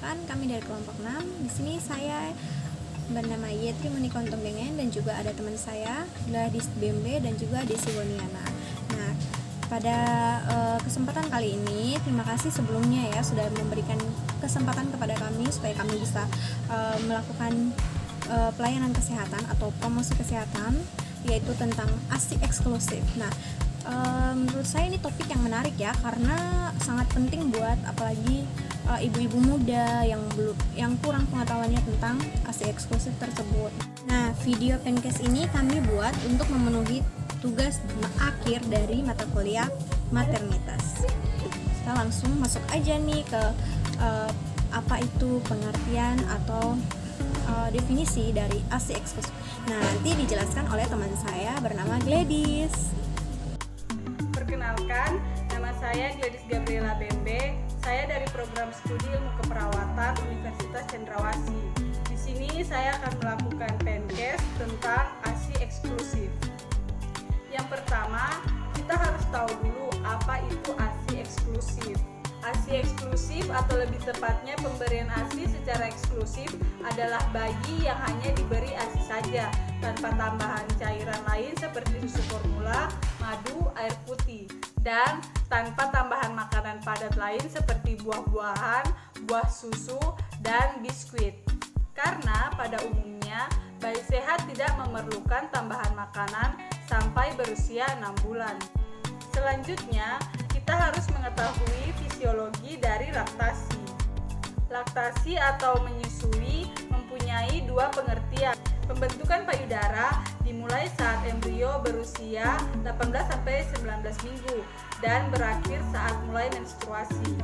perkenalkan, kami dari kelompok 6. Di sini saya bernama Yetri Monika Untung-Bengen dan juga ada teman saya Gladys Bembe dan juga Desi Woniana. Nah, pada kesempatan kali ini terima kasih sebelumnya ya sudah memberikan kesempatan kepada kami supaya kami bisa melakukan pelayanan kesehatan atau promosi kesehatan, yaitu tentang ASI eksklusif. Nah, menurut saya ini topik yang menarik ya, karena sangat penting buat apalagi ibu-ibu muda yang kurang pengetahuannya tentang ASI eksklusif tersebut. Nah, video Penkes ini kami buat untuk memenuhi tugas akhir dari mata kuliah maternitas. Kita langsung masuk aja nih ke apa itu pengertian atau definisi dari ASI eksklusif. Nah, nanti dijelaskan oleh teman saya bernama Gladys. Perkenalkan, nama saya Gladys Gabriela Bembe. Saya dari program studi ilmu keperawatan Universitas Cendrawasih. Di sini saya akan melakukan Penkes tentang ASI eksklusif. Yang pertama, kita harus tahu dulu apa itu ASI eksklusif. ASI eksklusif atau lebih tepatnya pemberian ASI secara eksklusif adalah bayi yang hanya diberi ASI saja tanpa tambahan cairan lain seperti susu formula, madu, air putih, dan tanpa tambahan makanan padat lain seperti buah-buahan, buah susu, dan biskuit. Karena pada umumnya bayi sehat tidak memerlukan tambahan makanan sampai berusia 6 bulan. Selanjutnya, kita harus mengetahui fisiologi dari laktasi. Laktasi atau menyusui mempunyai dua pengertian. Pembentukan payudara dimulai saat embrio berusia 18-19 minggu dan berakhir saat mulai menstruasi.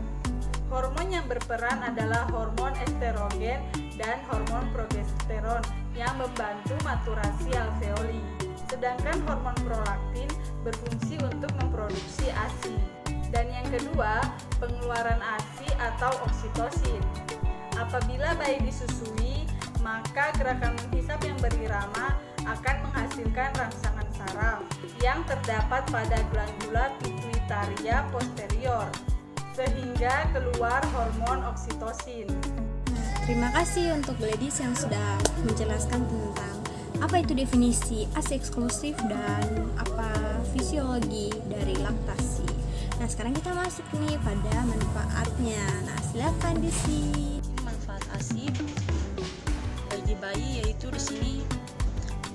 Hormon yang berperan adalah hormon estrogen dan hormon progesteron yang membantu maturasi alveoli. Sedangkan hormon prolaktin berfungsi untuk memproduksi ASI. Dan yang kedua, pengeluaran ASI atau oksitosin. Apabila bayi disusui, maka gerakan menghisap yang berirama akan menghasilkan rangsangan saraf yang terdapat pada glandula pituitaria posterior, sehingga keluar hormon oksitosin. Terima kasih untuk Gladys yang sudah menjelaskan tentang apa itu definisi ASI eksklusif dan apa fisiologi dari laktasi. Nah, sekarang kita masuk nih pada manfaatnya. Nah, silakan Desi. Manfaat ASI bagi bayi yaitu di sini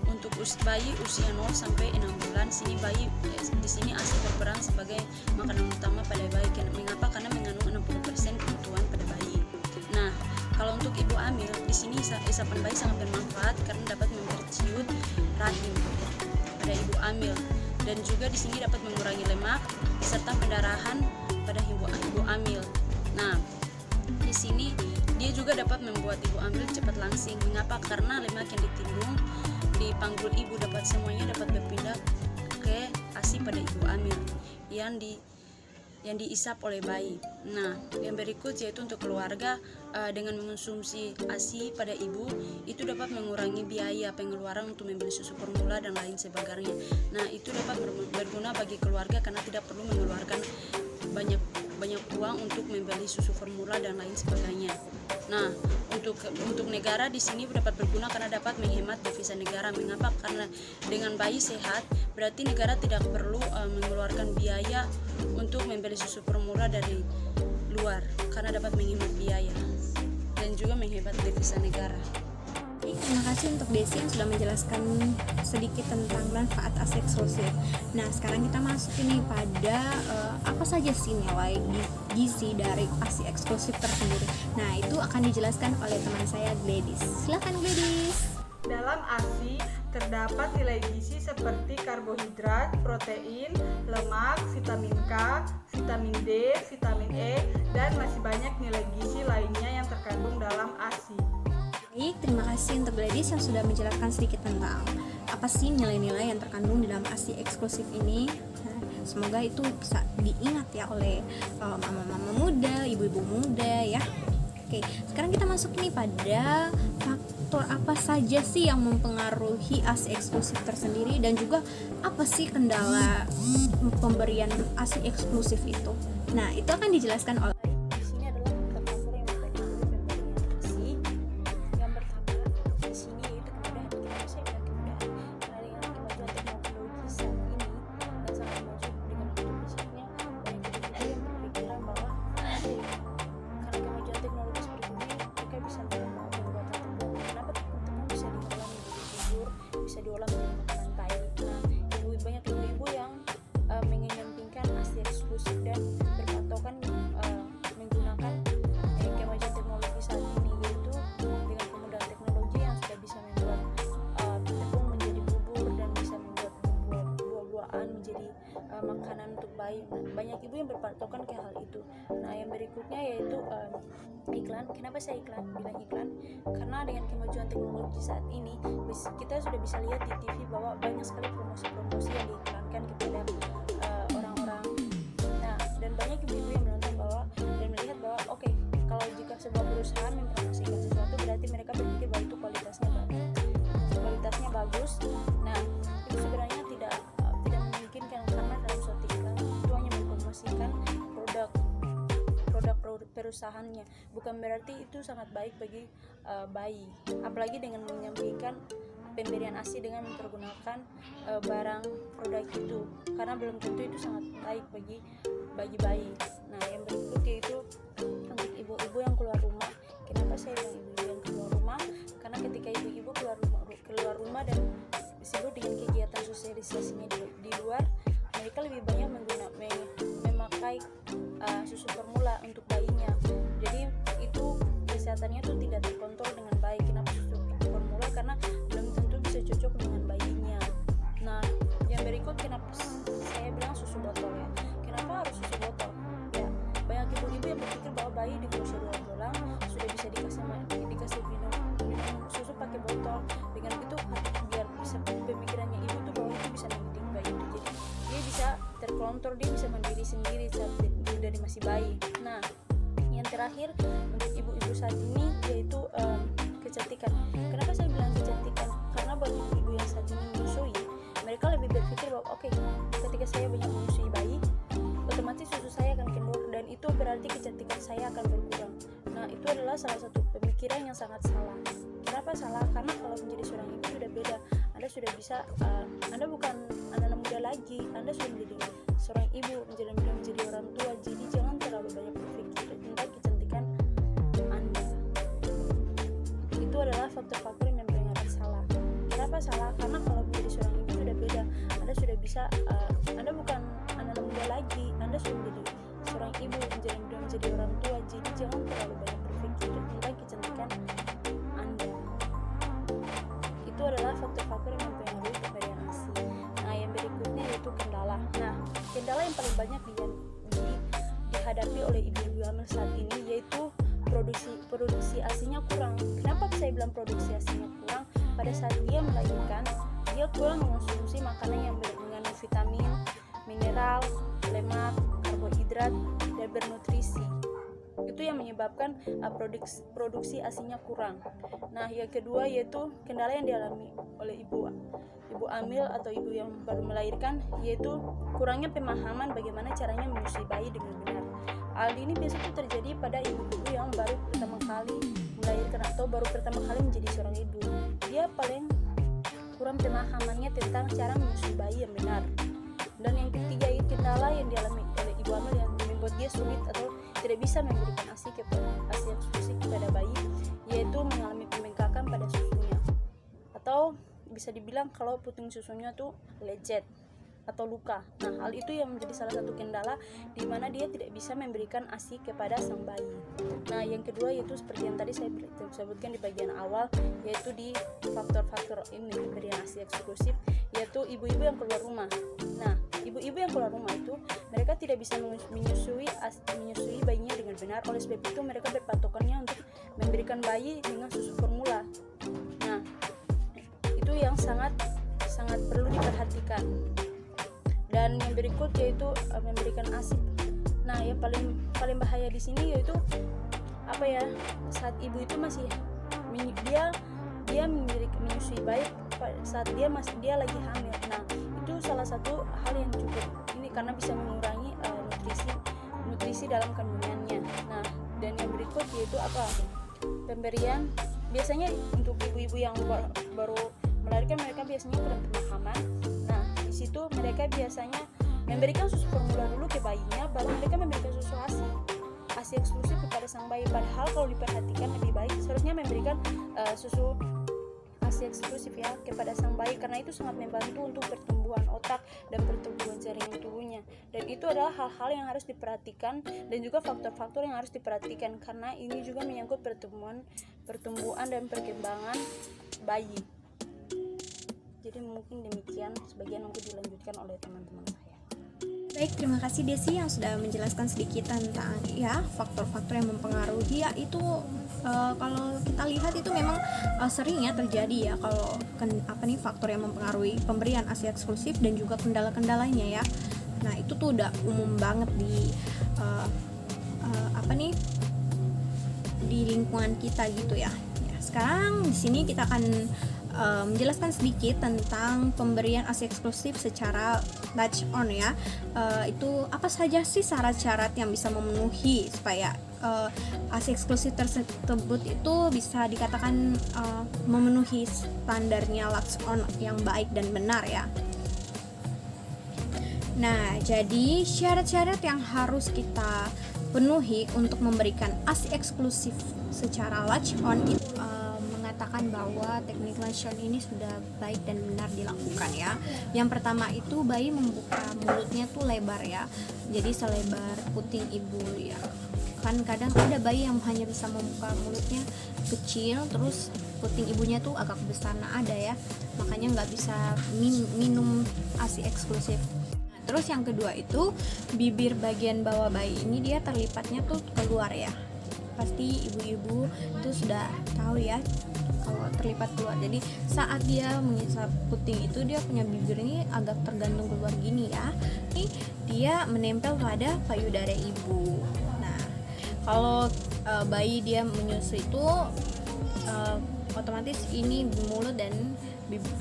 untuk bayi usia 0 sampai 6 bulan, di sini ASI berperan sebagai makanan utama pada bayi. Mengapa? Karena mengandung 60% kebutuhan pada bayi. Nah, kalau untuk ibu hamil, di sini isapan bayi sangat bermanfaat karena dapat memperciut rahim pada ibu hamil, dan juga di sini dapat mengurangi lemak serta pendarahan pada ibu hamil. Nah, di sini dia juga dapat membuat ibu hamil cepat langsing. Mengapa? Karena lemak yang ditimbun di panggul ibu semuanya dapat berpindah ke ASI pada ibu hamil yang diisap oleh bayi. Nah, yang berikut yaitu untuk keluarga, dengan mengonsumsi ASI pada ibu itu dapat mengurangi biaya pengeluaran untuk membeli susu formula dan lain sebagainya. Nah, itu dapat berguna bagi keluarga karena tidak perlu mengeluarkan banyak uang untuk membeli susu formula dan lain sebagainya. Nah, untuk negara di sini dapat berguna karena dapat menghemat devisa negara. Mengapa? Karena dengan bayi sehat berarti negara tidak perlu mengeluarkan biaya untuk membeli susu formula dari luar karena dapat menghemat biaya dan juga menghemat devisa negara. Terima kasih untuk Desi yang sudah menjelaskan sedikit tentang manfaat ASI eksklusif. Nah, sekarang kita masuk ini pada apa saja sih nilai gizi dari ASI eksklusif tersendiri. Nah, itu akan dijelaskan oleh teman saya Gladys. Silakan Gladys. Dalam ASI terdapat nilai gizi seperti karbohidrat, protein, lemak, vitamin K, vitamin D, vitamin E, dan masih banyak nilai gizi lainnya yang terkandung dalam ASI. Baik, terima kasih untuk Gladys yang sudah menjelaskan sedikit tentang apa sih nilai-nilai yang terkandung di dalam ASI eksklusif ini. Nah, semoga itu bisa diingat ya oleh mama-mama muda, ibu-ibu muda ya. Oke, sekarang kita masuk nih pada faktor apa saja sih yang mempengaruhi ASI eksklusif tersendiri dan juga apa sih kendala pemberian ASI eksklusif itu. Nah, itu akan dijelaskan oleh bayi. Nah, banyak ibu yang berpatokan ke hal itu. Nah, yang berikutnya yaitu iklan. Kenapa saya bilang iklan? Karena dengan kemajuan teknologi saat ini kita sudah bisa lihat di TV bahwa banyak sekali promosi-promosi yang diiklankan kepada orang-orang. Nah, dan banyak ibu-ibu yang menonton bahwa dan melihat bahwa oke, kalau jika sebuah perusahaan mempromosikan sesuatu berarti mereka berpikir bahwa itu kualitasnya bagus. Nah, itu sebenarnya tidak memungkinkan, karena dalam suatu iklan itu hanya mempromosikan produk perusahaannya, bukan berarti itu sangat baik bagi bayi, apalagi dengan menyampaikan pemberian ASI dengan mempergunakan barang produk itu, karena belum tentu itu sangat baik bagi bayi. Nah, yang berikut yaitu untuk ibu-ibu yang keluar rumah. Kenapa saya bilang ibu-ibu yang keluar rumah? Karena ketika ibu-ibu keluar rumah dan sibuk dengan kegiatan sosialisasinya di luar, mereka lebih banyak memakai susu formula untuk bayinya. Jadi itu kesehatannya tuh tidak terkontrol dengan baik. Kenapa susu formula? Karena belum tentu bisa cocok dengan bayinya. Nah, yang berikut kenapa saya bilang susu botol ya? Kenapa harus susu botol? Ya, banyak ibu-ibu yang berpikir bahwa bayi di usia 2 bulan sudah bisa dikasih minum susu pakai botol. Dengan itu biar bisa pemikirannya ibu tuh bahwa itu bisa mendidik bayi itu. Jadi dia bisa terkontrol, dia bisa mandiri sendiri saat dari masih bayi. Nah, yang terakhir untuk ibu-ibu saat ini yaitu kecantikan. Kenapa saya bilang kecantikan? Karena buat ibu-ibu yang saat ini menyusui, mereka lebih berpikir bahwa oke, ketika saya banyak menyusui bayi, otomatis susu saya akan kendor dan itu berarti kecantikan saya akan berkurang. Nah, itu adalah salah satu pemikiran yang sangat salah. Kenapa salah? Karena kalau menjadi seorang ibu sudah beda. Anda sudah bisa, Anda bukan anak muda lagi, Anda sudah menjadi seorang ibu, menjadi orang tua. Jadi jangan terlalu banyak berpikir tentang kecantikan Anda. Itu adalah faktor-faktor yang mempengaruhi salah. Kenapa salah? Karena kalau menjadi seorang ibu sudah beda. Anda sudah bisa, Anda bukan anak muda lagi, Anda sudah menjadi seorang ibu, menjadi orang tua. Jadi jangan terlalu banyak berpikir tentang kecantikan Anda. Itu adalah faktor-faktor yang mempengaruhi pemberian ASI. Nah, yang berikutnya yaitu kendala. Nah, kendala yang paling banyak dihadapi oleh ibu-ibu hamil saat ini yaitu produksi ASINya kurang. Kenapa saya bilang produksi ASINya kurang? Pada saat dia melahirkan, dia kurang mengonsumsi makanan yang mengandung vitamin, mineral, lemak, karbohidrat, dan bernutrisi. Itu yang menyebabkan produksi ASINya kurang. Nah, yang kedua yaitu kendala yang dialami oleh ibu hamil atau ibu yang baru melahirkan, yaitu kurangnya pemahaman bagaimana caranya menyusui bayi dengan benar. Hal ini biasanya terjadi pada ibu-ibu yang baru pertama kali melahirkan atau baru pertama kali menjadi seorang ibu. Dia paling kurang pemahamannya tentang cara menyusui bayi yang benar. Dan yang ketiga itu kendala yang dialami oleh ibu hamil yang membuat dia sulit atau tidak bisa memberikan ASI eksklusif kepada bayi, yaitu mengalami pembengkakan pada susunya, atau bisa dibilang kalau puting susunya tuh lecet atau luka. Nah, hal itu yang menjadi salah satu kendala di mana dia tidak bisa memberikan ASI kepada sang bayi. Nah, yang kedua yaitu seperti yang tadi saya sebutkan di bagian awal, yaitu di faktor-faktor ini pemberian ASI eksklusif, yaitu ibu-ibu yang keluar rumah. Nah, ibu-ibu yang keluar rumah itu mereka tidak bisa menyusui bayinya dengan benar. Oleh sebab itu mereka berpatokannya untuk memberikan bayi dengan susu formula. Nah, itu yang sangat perlu diperhatikan. Dan yang berikut yaitu memberikan ASI. Nah, yang paling bahaya di sini yaitu saat ibu itu masih dia menyusui bayi saat dia lagi hamil. Nah, itu salah satu hal yang cukup ini karena bisa mengurangi nutrisi dalam kandungannya. Nah, dan yang berikut yaitu pemberian. Biasanya untuk ibu-ibu yang baru melahirkan, mereka biasanya kurang pemahaman. Nah, di situ mereka biasanya memberikan susu formula dulu ke bayinya, baru mereka memberikan susu ASI eksklusif kepada sang bayi. Padahal kalau diperhatikan lebih baik seharusnya memberikan susu ASI eksklusif ya kepada sang bayi, karena itu sangat membantu untuk pertumbuhan otak dan pertumbuhan jaringan tubuhnya. Dan itu adalah hal-hal yang harus diperhatikan dan juga faktor-faktor yang harus diperhatikan, karena ini juga menyangkut pertumbuhan dan perkembangan bayi. Jadi mungkin demikian, sebagian mungkin dilanjutkan oleh teman-teman saya. Baik, terima kasih Desi yang sudah menjelaskan sedikit tentang ya faktor-faktor yang mempengaruhi ya itu kalau kita lihat itu memang sering ya terjadi ya kalau faktor yang mempengaruhi pemberian ASI eksklusif dan juga kendala-kendalanya ya. Nah, itu tuh udah umum banget di di lingkungan kita gitu ya. Sekarang di sini kita akan menjelaskan sedikit tentang pemberian ASI eksklusif secara latch on ya. Itu apa saja sih syarat-syarat yang bisa memenuhi supaya ASI eksklusif tersebut itu bisa dikatakan memenuhi standarnya latch on yang baik dan benar ya. Nah, jadi syarat-syarat yang harus kita penuhi untuk memberikan ASI eksklusif secara latch on itu mengatakan bahwa teknik latch on ini sudah baik dan benar dilakukan ya. Yang pertama itu bayi membuka mulutnya tuh lebar ya, jadi selebar puting ibu ya. Kan kadang ada bayi yang hanya bisa membuka mulutnya kecil, terus puting ibunya tuh agak besar. Nah, ada ya, makanya nggak bisa minum ASI eksklusif. Terus yang kedua itu bibir bagian bawah bayi ini dia terlipatnya tuh keluar ya. Pasti ibu-ibu itu sudah tahu ya kalau terlipat keluar. Jadi saat dia mengisap puting itu dia punya bibir ini agak tergantung keluar gini ya. Ini dia menempel pada payudara ibu. Nah, kalau bayi dia menyusui itu otomatis ini mulut dan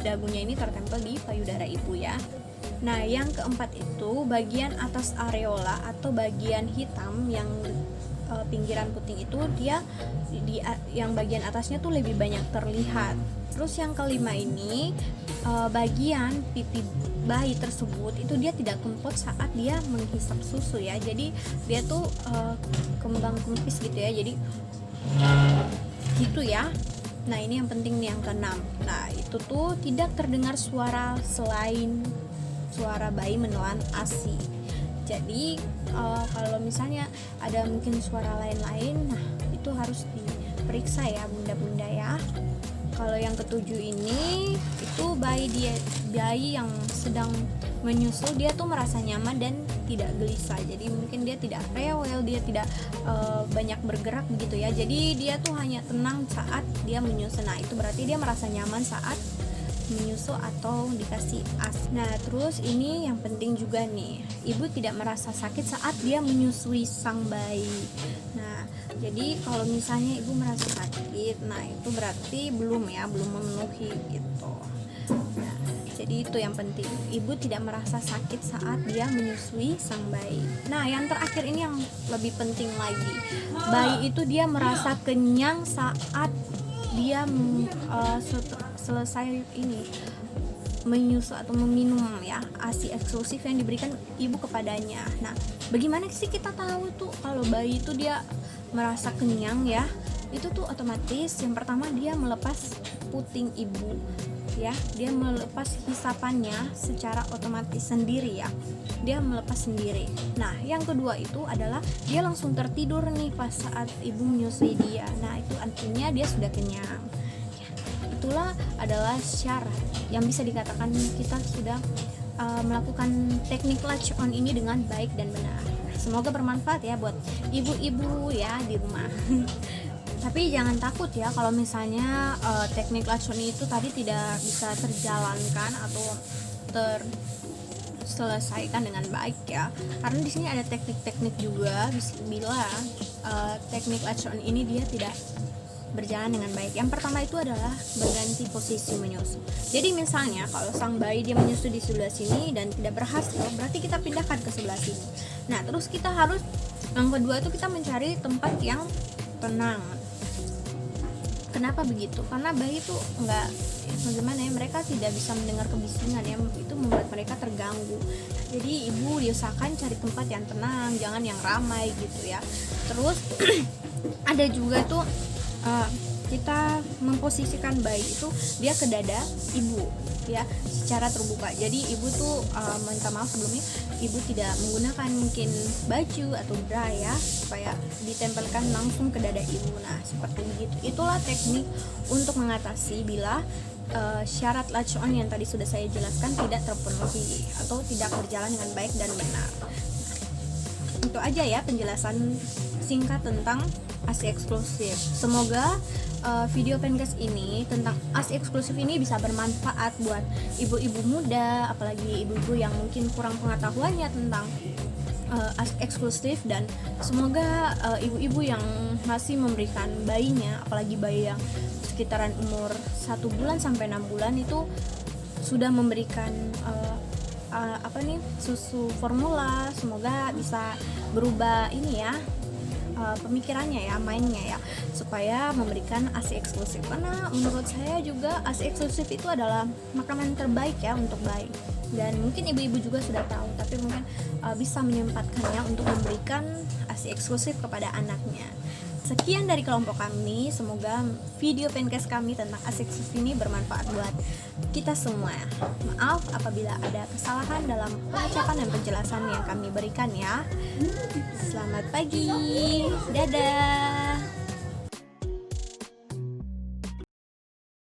dagunya ini tertempel di payudara ibu ya. Nah, yang keempat itu bagian atas areola atau bagian hitam yang pinggiran puting itu dia yang bagian atasnya tuh lebih banyak terlihat. Terus yang kelima ini bagian pipi bayi tersebut itu dia tidak kempot saat dia menghisap susu ya. Jadi dia tuh kembang kempis gitu ya. Jadi gitu ya. Nah, ini yang penting nih yang keenam. Nah, itu tuh tidak terdengar suara selain suara bayi menelan ASI. Jadi kalau misalnya ada mungkin suara lain-lain, nah itu harus diperiksa ya bunda-bunda ya. Kalau yang ketujuh ini itu bayi yang sedang menyusul dia tuh merasa nyaman dan tidak gelisah. Jadi mungkin dia tidak rewel, dia tidak banyak bergerak begitu ya. Jadi dia tuh hanya tenang saat dia menyusul. Nah, itu berarti dia merasa nyaman saat menyusu atau dikasih ASI. Nah, terus ini yang penting juga nih, ibu tidak merasa sakit saat dia menyusui sang bayi. Nah, jadi kalau misalnya ibu merasa sakit, nah itu berarti belum memenuhi gitu. Nah, jadi itu yang penting, ibu tidak merasa sakit saat dia menyusui sang bayi. Nah, yang terakhir ini yang lebih penting lagi, bayi itu dia merasa kenyang saat dia selesai ini menyusu atau meminum ya ASI eksklusif yang diberikan ibu kepadanya. Nah, bagaimana sih kita tahu tuh kalau bayi itu dia merasa kenyang ya? Itu tuh otomatis yang pertama dia melepas puting ibu ya, dia melepas hisapannya secara otomatis sendiri ya, dia melepas sendiri. Nah, yang kedua itu adalah dia langsung tertidur nih pas saat ibu menyusui dia. Nah, itu artinya dia sudah kenyang. Itulah adalah syarat yang bisa dikatakan kita sudah melakukan teknik latch on ini dengan baik dan benar. Semoga bermanfaat ya buat ibu-ibu ya di rumah. Tapi jangan takut ya kalau misalnya teknik latch on itu tadi tidak bisa terjalankan atau terselesaikan dengan baik ya. Karena di sini ada teknik-teknik juga bila teknik latch on ini dia tidak berjalan dengan baik. Yang pertama itu adalah berganti posisi menyusu. Jadi misalnya kalau sang bayi dia menyusu di sebelah sini dan tidak berhasil, berarti kita pindahkan ke sebelah sini. Nah, terus kita harus yang kedua itu kita mencari tempat yang tenang. Kenapa begitu? Karena bayi itu bagaimana ya, mereka tidak bisa mendengar kebisingan ya, itu membuat mereka terganggu. Jadi ibu diusahakan cari tempat yang tenang, jangan yang ramai gitu ya. Terus ada juga tuh kita memposisikan bayi itu dia ke dada ibu ya secara terbuka. Jadi ibu tuh minta maaf sebelumnya, ibu tidak menggunakan mungkin baju atau bra ya, supaya ditempelkan langsung ke dada ibu. Nah, seperti begitu. Itulah teknik untuk mengatasi bila syarat latch on yang tadi sudah saya jelaskan tidak terpenuhi atau tidak berjalan dengan baik dan benar. Itu aja ya penjelasan singkat tentang ASI eksklusif. Semoga video Penkes ini tentang ASI eksklusif ini bisa bermanfaat buat ibu-ibu muda, apalagi ibu-ibu yang mungkin kurang pengetahuannya tentang ASI eksklusif, dan semoga ibu-ibu yang masih memberikan bayinya, apalagi bayi yang sekitaran umur 1 bulan sampai 6 bulan itu sudah memberikan susu formula, semoga bisa berubah ini ya, pemikirannya ya, mainnya ya, supaya memberikan ASI eksklusif. Karena menurut saya juga ASI eksklusif itu adalah makanan terbaik ya untuk bayi. Dan mungkin ibu-ibu juga sudah tahu, tapi mungkin bisa menyempatkannya untuk memberikan ASI eksklusif kepada anaknya. Sekian dari kelompok kami, semoga video Penkes kami tentang ASI eksklusif ini bermanfaat buat kita semua. Maaf apabila ada kesalahan dalam pengucapan dan penjelasan yang kami berikan ya. Selamat pagi, dadah.